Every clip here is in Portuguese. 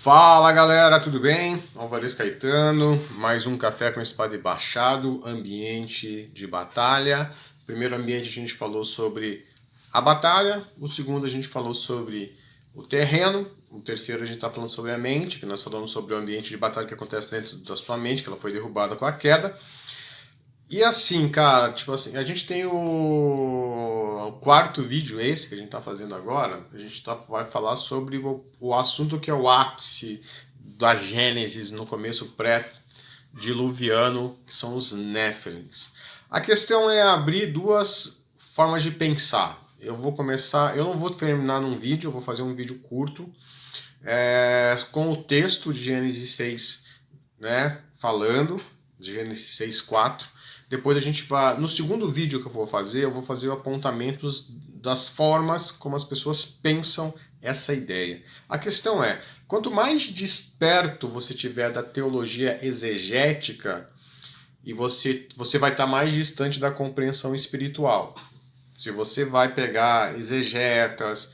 Fala galera, tudo bem? Alvarez Caetano, mais um Café com Espada e Machado, ambiente de batalha. Primeiro ambiente a gente falou sobre a batalha, o segundo a gente falou sobre o terreno, o terceiro a gente está falando sobre a mente, que nós falamos sobre o ambiente de batalha que acontece dentro da sua mente, que ela foi derrubada com a queda. E assim, cara, tipo assim, a gente tem o quarto vídeo esse que a gente tá fazendo agora, vai falar sobre o assunto que é o ápice da Gênesis no começo pré-diluviano, que são os Néfilins. A questão é abrir duas formas de pensar. Eu não vou terminar num vídeo, eu vou fazer um vídeo curto, com o texto de Gênesis 6, né, falando, de Gênesis 6:4. Depois a gente vai, no segundo vídeo que eu vou fazer apontamentos das formas como as pessoas pensam essa ideia. A questão é, quanto mais desperto você tiver da teologia exegética, e você vai estar mais distante da compreensão espiritual. Se você vai pegar exegetas,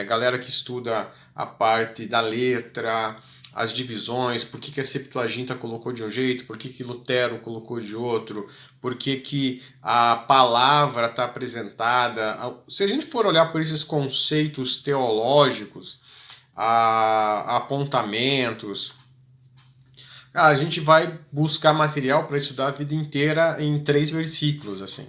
galera que estuda a parte da letra, as divisões, por que a Septuaginta colocou de um jeito, por que Lutero colocou de outro, por que a palavra está apresentada. Se a gente for olhar por esses conceitos teológicos, apontamentos, a gente vai buscar material para estudar a vida inteira em 3 versículos, assim.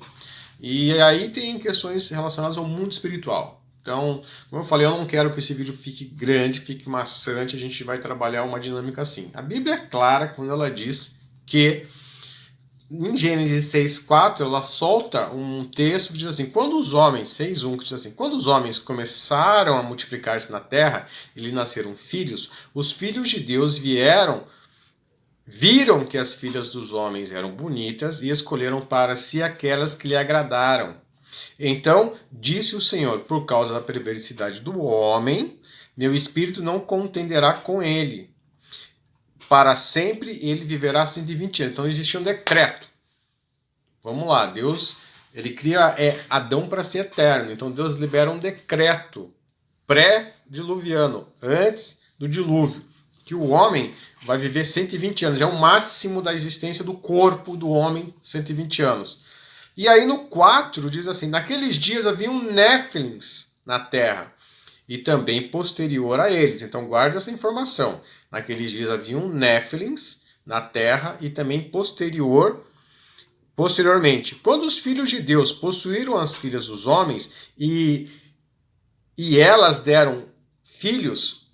E aí tem questões relacionadas ao mundo espiritual. Então, como eu falei, eu não quero que esse vídeo fique grande, fique maçante, a gente vai trabalhar uma dinâmica assim. A Bíblia é clara quando ela diz que, em Gênesis 6:4, ela solta um texto que diz assim, quando os homens, 6:1, que diz assim, quando os homens começaram a multiplicar-se na terra e lhe nasceram filhos, os filhos de Deus viram que as filhas dos homens eram bonitas e escolheram para si aquelas que lhe agradaram. Então disse o Senhor, por causa da perversidade do homem, meu espírito não contenderá com ele. Para sempre ele viverá 120 anos. Então existia um decreto. Vamos lá, Deus, ele cria Adão para ser eterno. Então Deus libera um decreto pré-diluviano, antes do dilúvio, que o homem vai viver 120 anos. É o máximo da existência do corpo do homem, 120 anos. E aí no 4 diz assim, naqueles dias haviam Néfilins na terra, e também posterior a eles. Então guarda essa informação. Naqueles dias haviam Néfilins na terra e também posteriormente. Quando os filhos de Deus possuíram as filhas dos homens e elas deram filhos,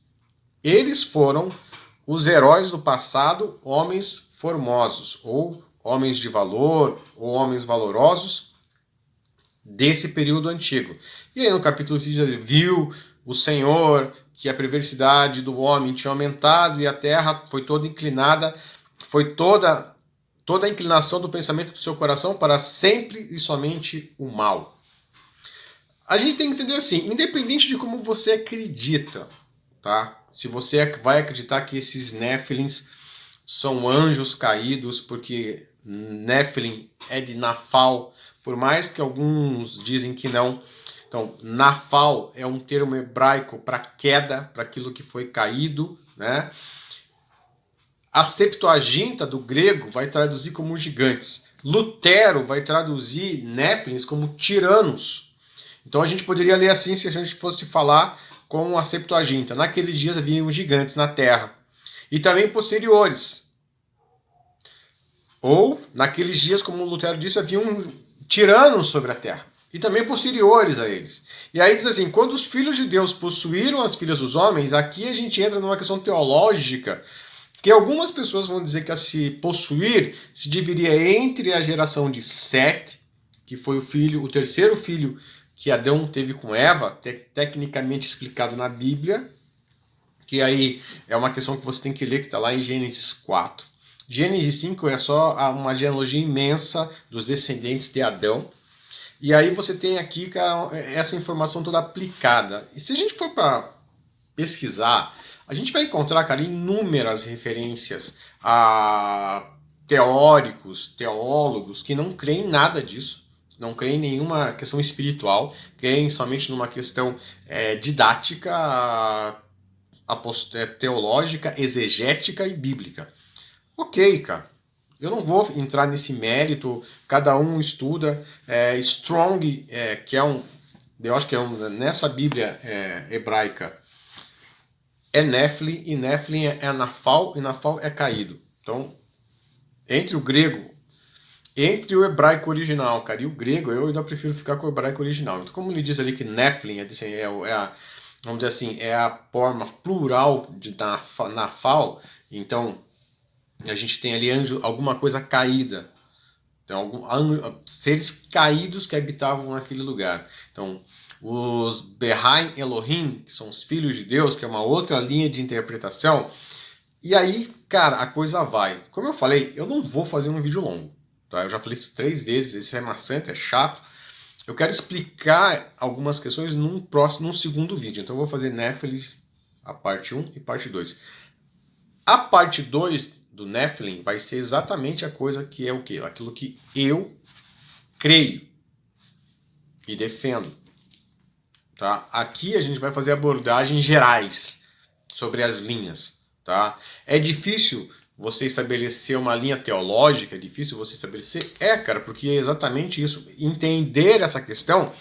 eles foram os heróis do passado, homens formosos, ou homens de valor, ou homens valorosos desse período antigo. E aí no capítulo 6 viu o Senhor que a perversidade do homem tinha aumentado e a terra foi toda inclinada, foi toda a inclinação do pensamento do seu coração para sempre e somente o mal. A gente tem que entender assim, independente de como você acredita, tá? Se você vai acreditar que esses Néfilins são anjos caídos, porque Néfilim é de Nafal, por mais que alguns dizem que não. Então, Nafal é um termo hebraico para queda, para aquilo que foi caído, né? A Septuaginta do grego vai traduzir como gigantes. Lutero vai traduzir Néfilins como tiranos. Então a gente poderia ler assim se a gente fosse falar com a Septuaginta. Naqueles dias haviam gigantes na terra. E também posteriores. Ou, naqueles dias, como Lutero disse, haviam tiranos sobre a terra. E também posteriores a eles. E aí diz assim, quando os filhos de Deus possuíram as filhas dos homens, aqui a gente entra numa questão teológica, que algumas pessoas vão dizer que a se possuir se dividiria entre a geração de Sete, que foi o terceiro filho que Adão teve com Eva, tecnicamente explicado na Bíblia, que aí é uma questão que você tem que ler, que está lá em Gênesis 4. Gênesis 5 é só uma genealogia imensa dos descendentes de Adão. E aí você tem aqui, cara, essa informação toda aplicada. E se a gente for para pesquisar, a gente vai encontrar, cara, inúmeras referências a teóricos, teólogos que não creem em nada disso. Não creem em nenhuma questão espiritual, creem somente numa questão didática, teológica, exegética e bíblica. Ok, cara. Eu não vou entrar nesse mérito, cada um estuda. Strong, que é eu acho que nessa Bíblia hebraica, é Nephilim, e Nephilim é Nafal, e Nafal é caído. Então, entre o grego, entre o hebraico original, cara, e o grego, eu ainda prefiro ficar com o hebraico original. Então, como ele diz ali que Nephilim vamos dizer assim, é a forma plural de Nafal, então a gente tem ali anjo, alguma coisa caída. Então, seres caídos que habitavam naquele lugar. Então, os Behaim Elohim, que são os filhos de Deus, que é uma outra linha de interpretação. E aí, cara, a coisa vai. Como eu falei, eu não vou fazer um vídeo longo. Tá? Eu já falei isso 3 vezes, esse é maçante, é chato. Eu quero explicar algumas questões num segundo vídeo. Então eu vou fazer Nephilim, a parte 1 e parte 2. A parte 2 do Nephilim vai ser exatamente a coisa que é o quê? Aquilo que eu creio e defendo. Tá? Aqui a gente vai fazer abordagens gerais sobre as linhas. Tá? É difícil você estabelecer uma linha teológica, é difícil você estabelecer? Cara, porque é exatamente isso. Entender essa questão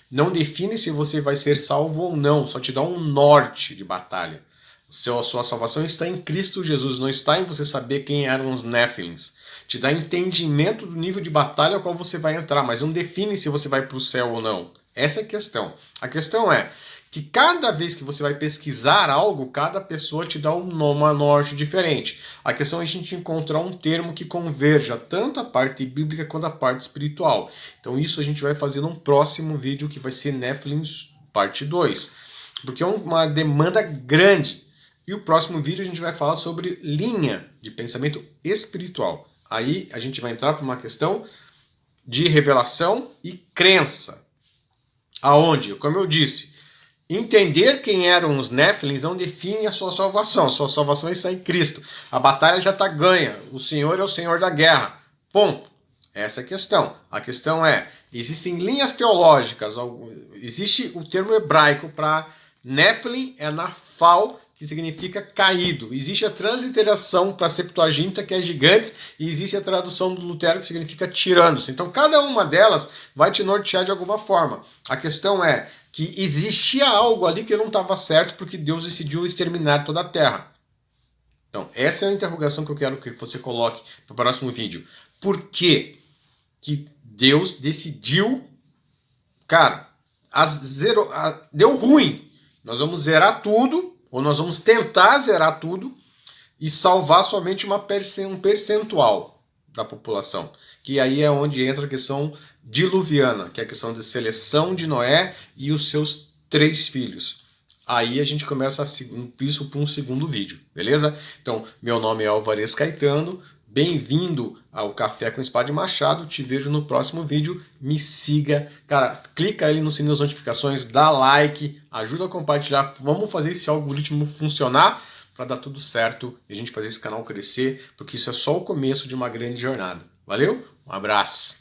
não define se você vai ser salvo ou não, só te dá um norte de batalha. A sua salvação está em Cristo Jesus, não está em você saber quem eram os Néfilins. Te dá entendimento do nível de batalha ao qual você vai entrar, mas não define se você vai para o céu ou não. Essa é a questão. A questão é que cada vez que você vai pesquisar algo, cada pessoa te dá uma norte diferente. A questão é a gente encontrar um termo que converja tanto a parte bíblica quanto a parte espiritual. Então isso a gente vai fazer num próximo vídeo que vai ser Nephilim parte 2. Porque é uma demanda grande. E o próximo vídeo a gente vai falar sobre linha de pensamento espiritual. Aí a gente vai entrar para uma questão de revelação e crença. Aonde, como eu disse, entender quem eram os Néfilins não define a sua salvação. A sua salvação está em Cristo. A batalha já está ganha. O Senhor é o Senhor da guerra. Ponto. Essa é a questão. A questão é, existem linhas teológicas. Existe o termo hebraico para Nephilim, é Nafal, que significa caído. Existe a transliteração para Septuaginta, que é gigantes, e existe a tradução do Lutero, que significa tiranos. Então, cada uma delas vai te nortear de alguma forma. A questão é que existia algo ali que não estava certo, porque Deus decidiu exterminar toda a Terra. Então, essa é a interrogação que eu quero que você coloque para o próximo vídeo. Por que Deus decidiu... Cara, deu ruim. Nós vamos zerar tudo, ou nós vamos tentar zerar tudo e salvar somente um percentual da população. Que aí é onde entra a questão diluviana, que é a questão de seleção de Noé e os seus 3 filhos. Aí a gente começa isso para um segundo vídeo, beleza? Então, meu nome é Alvarez Caetano, bem-vindo ao Café com Espada e Machado, te vejo no próximo vídeo, me siga, cara, clica ali no sininho das notificações, dá like, ajuda a compartilhar, vamos fazer esse algoritmo funcionar para dar tudo certo e a gente fazer esse canal crescer, porque isso é só o começo de uma grande jornada. Valeu? Um abraço!